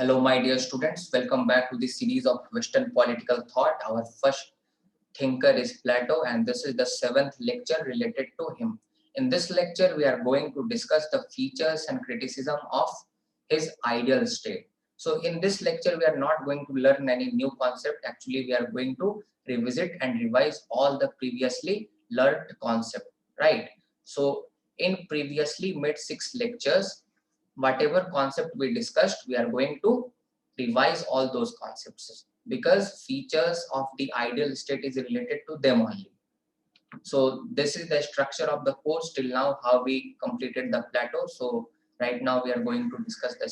Hello, my dear students. Welcome back to the series of Western political thought. Our first thinker is Plato, and this is the seventh lecture related to him. In this lecture, we are going to discuss the features and criticism of his ideal state. So, in this lecture, we are not going to learn any new concept. Actually, we are going to revisit and revise all the previously learned concept, right? So, in previously made 6 lectures, whatever concept we discussed, we are going to revise all those concepts because features of the ideal state is related to them only. So this is the structure of the course till now, how we completed the Plato. So right now we are going to discuss the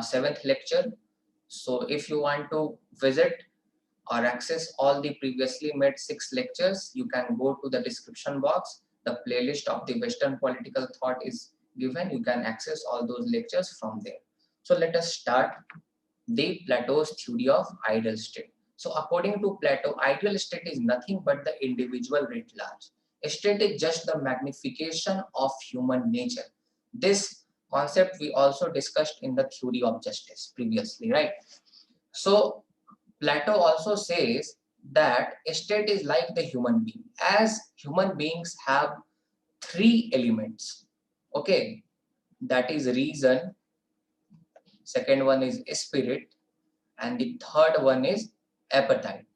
seventh lecture. So if you want to visit or access all the previously made 6 lectures, you can go to the description box. The playlist of the Western political thought is given. You can access all those lectures from there. So let us start the Plato's theory of ideal state. So according to Plato, ideal state is nothing but the individual writ large. A state is just the magnification of human nature. This concept we also discussed in the theory of justice previously, right? So Plato also says that a state is like the human being, as human beings have 3 elements. Okay, that is reason, second one is spirit, and the third one is appetite.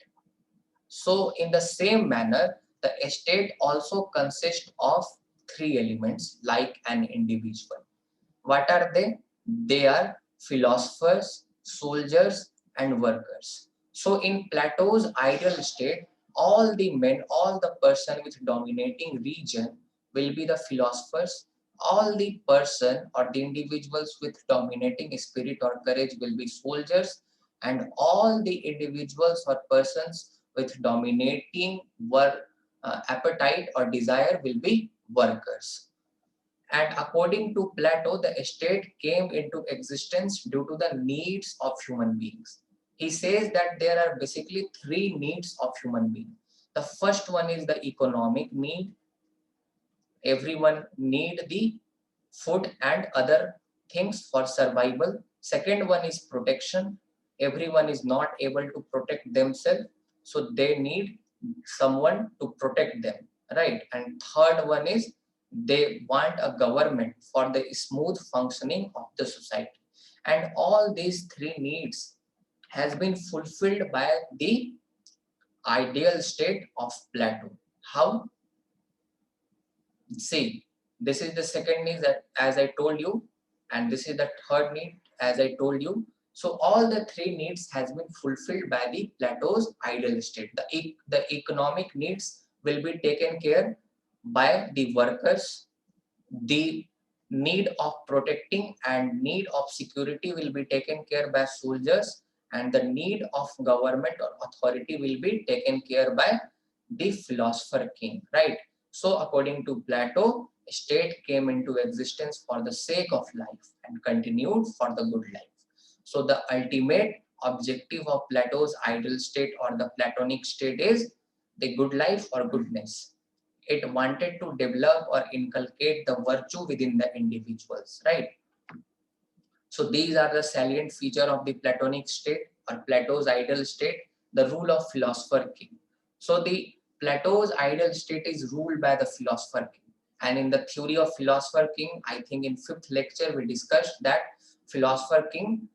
So, in the same manner, the state also consists of 3 elements like an individual. What are they? They are philosophers, soldiers, and workers. So in Plato's ideal state, all the men, all the person with dominating region will be the philosophers. All the person or the individuals with dominating spirit or courage will be soldiers, and all the individuals or persons with dominating appetite or desire will be workers. And according to Plato, the state came into existence due to the needs of human beings. He says that there are basically 3 needs of human beings. The first one is the economic need. Everyone need the food and other things for survival. Second one is protection. Everyone is not able to protect themselves, so they need someone to protect them, right? And third one is they want a government for the smooth functioning of the society. And all these 3 needs has been fulfilled by the ideal state of Plato. How? See, this is the second need that as I told you, and this is the third need as I told you. So all the 3 needs has been fulfilled by the Plato's ideal state. The economic needs will be taken care by the workers. The need of protecting and need of security will be taken care by soldiers, and the need of government or authority will be taken care by the philosopher king, right? So according to Plato, state came into existence for the sake of life and continued for the good life. So the ultimate objective of Plato's ideal state or the Platonic state is the good life or goodness. It wanted to develop or inculcate the virtue within the individuals, right? So these are the salient feature of the Platonic state or Plato's ideal state, the rule of philosopher king. So the Plato's ideal state is ruled by the philosopher king. And in the theory of philosopher king, I think in 5th lecture we discussed that philosopher king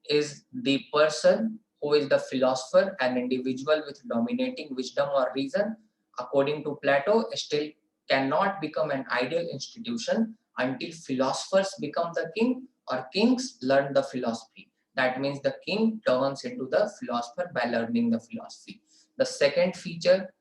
is the person who is the philosopher, an individual with dominating wisdom or reason. According to Plato, still cannot become an ideal institution until philosophers become the king or kings learn the philosophy. That means the king turns into the philosopher by learning the philosophy. The second feature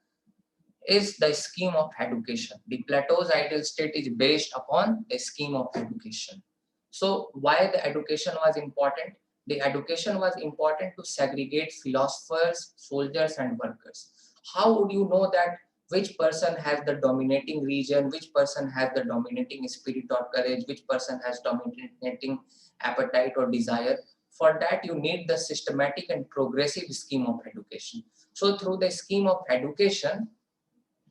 is the scheme of education. The Plato's ideal state is based upon a scheme of education. So why the education was important? The education was important to segregate philosophers, soldiers, and workers. How would you know that which person has the dominating region, which person has the dominating spirit or courage, which person has dominating appetite or desire? For that, you need the systematic and progressive scheme of education. So through the scheme of education,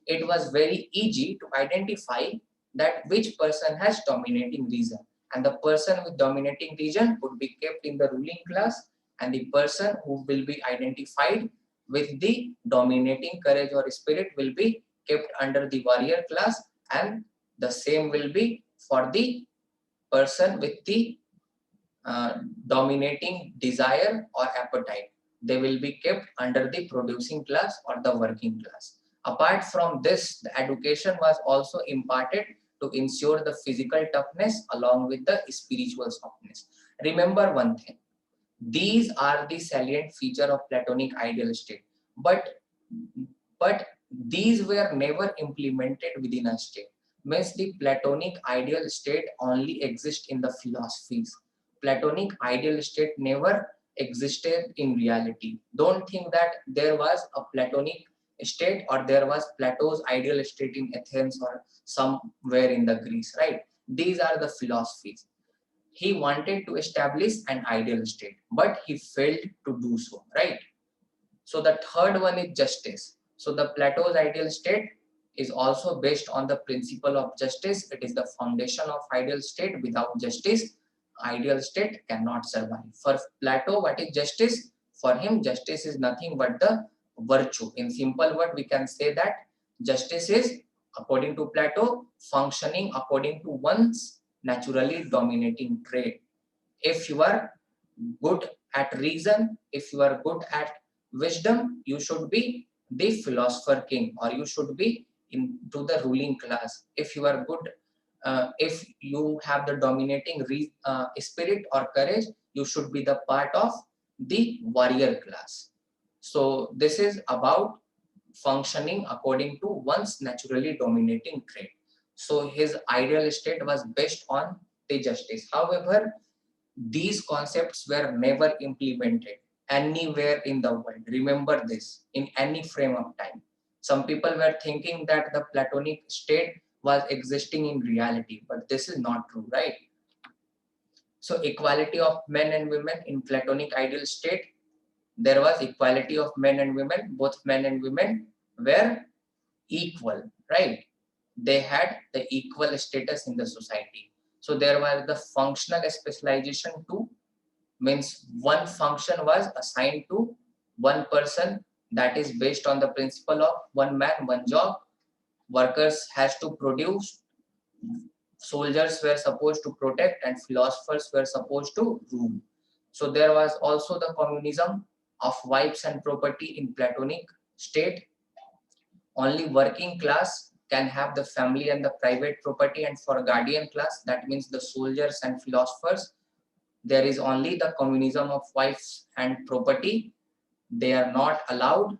it was very easy to identify that which person has dominating reason and the person with dominating region would be kept in the ruling class, and the person who will be identified with the dominating courage or spirit will be kept under the warrior class, and the same will be for the person with the dominating desire or appetite. They will be kept under the producing class or the working class. Apart from this, the education was also imparted to ensure the physical toughness along with the spiritual softness. Remember one thing, these are the salient feature of Platonic ideal state, but these were never implemented within a state. Means the Platonic ideal state only exists in the philosophies. Platonic ideal state never existed in reality. Don't think that there was a Platonic state or there was Plato's ideal state in Athens or somewhere in the Greece, right? These are the philosophies. He wanted to establish an ideal state, but he failed to do so, right? So the third one is justice. So the Plato's ideal state is also based on the principle of justice. It is the foundation of ideal state. Without justice, ideal state cannot survive. For Plato, what is justice? For him, justice is nothing but the virtue. In simple word, we can say that justice is, according to Plato, functioning according to one's naturally dominating trait. If you are good at reason, if you are good at wisdom, you should be the philosopher king, or you should be into the ruling class. If you are good, if you have the dominating spirit or courage, you should be the part of the warrior class. So this is about functioning according to one's naturally dominating trait. So his ideal state was based on the justice. However, these concepts were never implemented anywhere in the world. Remember this, in any frame of time. Some people were thinking that the Platonic state was existing in reality, but this is not true, right? So equality of men and women in Platonic ideal state, there was equality of men and women. Both men and women were equal, right? They had the equal status in the society. So there was the functional specialization too, means one function was assigned to one person, that is based on the principle of one man, one job. Workers has to produce, soldiers were supposed to protect, and philosophers were supposed to rule. So there was also the communism of wives and property in Platonic state. Only working class can have the family and the private property, and for guardian class, that means the soldiers and philosophers, there is only the communism of wives and property. They are not allowed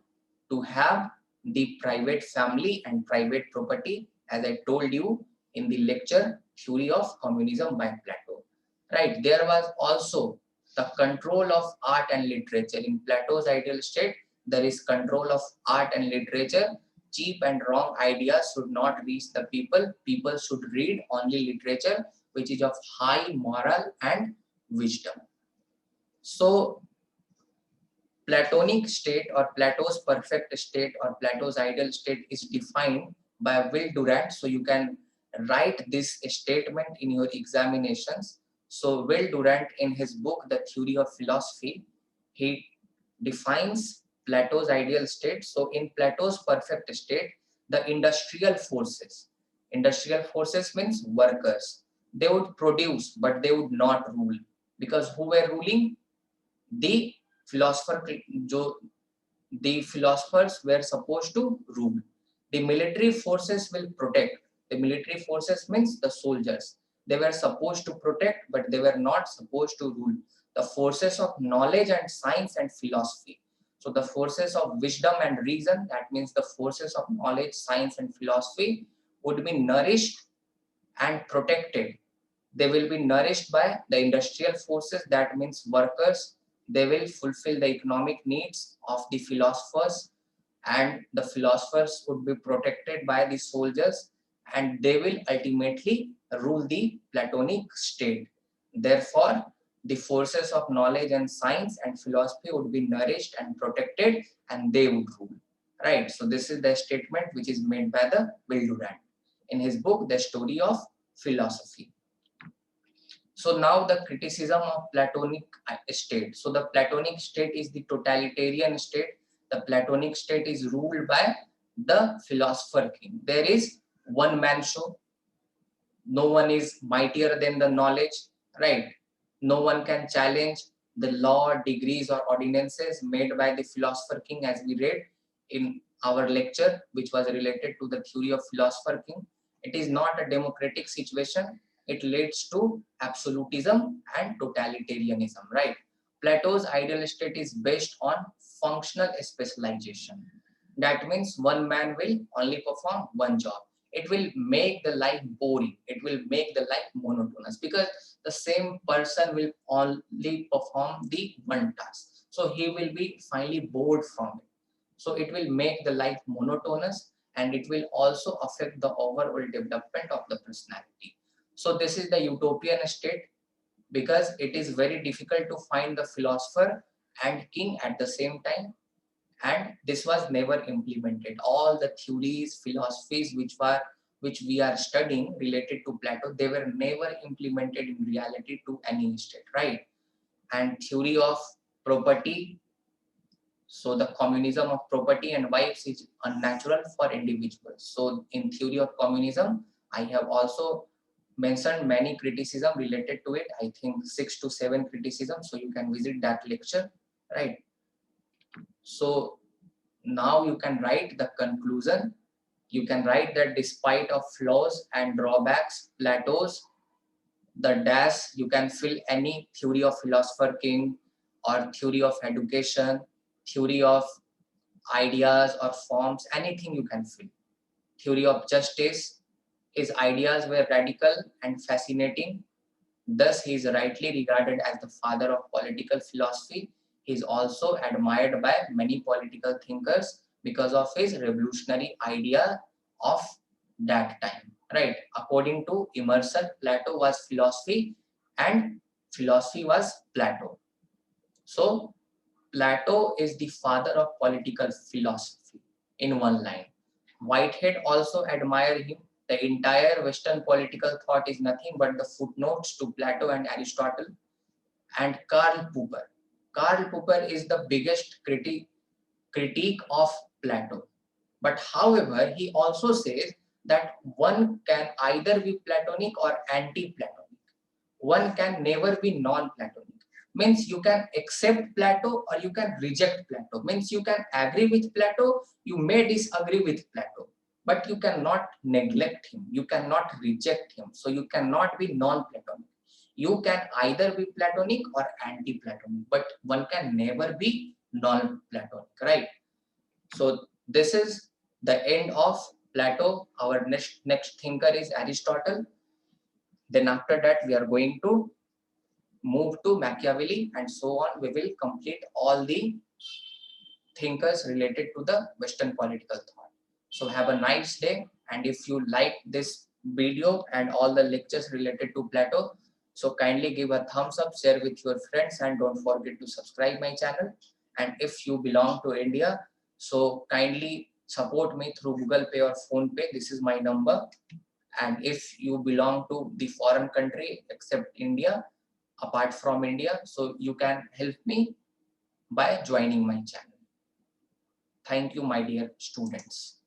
to have the private family and private property, as I told you in the lecture Theory of Communism by Plato. Right, there was also the control of art and literature. In Plato's ideal state, there is control of art and literature. Cheap and wrong ideas should not reach the people. People should read only literature which is of high moral and wisdom. So Platonic state or Plato's perfect state or Plato's ideal state is defined by Will Durant. So you can write this statement in your examinations. So Will Durant, in his book The Theory of Philosophy, he defines Plato's ideal state. So in Plato's perfect state, the industrial forces means workers. They would produce, but they would not rule, because who were ruling? The philosopher, the philosophers were supposed to rule. The military forces will protect. The military forces means the soldiers. They were supposed to protect, but they were not supposed to rule. The forces of knowledge and science and philosophy. So the forces of wisdom and reason, that means the forces of knowledge, science and philosophy, would be nourished and protected. They will be nourished by the industrial forces, that means workers. They will fulfill the economic needs of the philosophers, and the philosophers would be protected by the soldiers, and they will ultimately rule the Platonic state. Therefore, the forces of knowledge and science and philosophy would be nourished and protected, and they would rule. Right. So this is the statement which is made by the Will Durant in his book, The Story of Philosophy. So now the criticism of Platonic state. So the Platonic state is the totalitarian state. The Platonic state is ruled by the philosopher king. There is one man show. No one is mightier than the knowledge, right? No one can challenge the law, degrees, or ordinances made by the philosopher king, as we read in our lecture, which was related to the theory of philosopher king. It is not a democratic situation. It leads to absolutism and totalitarianism, right? Plato's ideal state is based on functional specialization. That means one man will only perform one job. It will make the life boring. It will make the life monotonous because the same person will only perform the one task. So he will be finally bored from it. So it will make the life monotonous, and it will also affect the overall development of the personality. So this is the utopian state, because it is very difficult to find the philosopher and king at the same time, and this was never implemented. All the theories, philosophies which we are studying related to Plato, they were never implemented in reality to any state, right? And theory of property, so the communism of property and wives is unnatural for individuals. So in theory of communism, I have also mentioned many criticism related to it. I think 6 to 7 criticisms. So you can visit that lecture, right? So now you can write the conclusion. You can write that despite of flaws and drawbacks, Plato's the dash, you can fill any theory of philosopher king or theory of education, theory of ideas or forms, anything you can fill. Theory of justice, his ideas were radical and fascinating. Thus, he is rightly regarded as the father of political philosophy. He is also admired by many political thinkers because of his revolutionary idea of that time. Right? According to Emerson, Plato was philosophy and philosophy was Plato. So, Plato is the father of political philosophy in one line. Whitehead also admired him. The entire Western political thought is nothing but the footnotes to Plato and Aristotle. And Karl Popper. Karl Popper is the biggest critique of Plato. But however, he also says that one can either be Platonic or anti-Platonic. One can never be non-Platonic. Means you can accept Plato or you can reject Plato. Means you can agree with Plato, you may disagree with Plato, but you cannot neglect him, you cannot reject him. So you cannot be non-Platonic. You can either be Platonic or anti-Platonic, but one can never be non-Platonic, right? So this is the end of Plato. Our next thinker is Aristotle. Then after that, we are going to move to Machiavelli, and so on. We will complete all the thinkers related to the Western political thought. So have a nice day, and if you like this video and all the lectures related to Plato, so kindly give a thumbs up, share with your friends, and don't forget to subscribe my channel. And if you belong to India, so kindly support me through Google Pay or Phone Pay. This is my number. And if you belong to the foreign country except India, apart from India, so you can help me by joining my channel. Thank you, my dear students.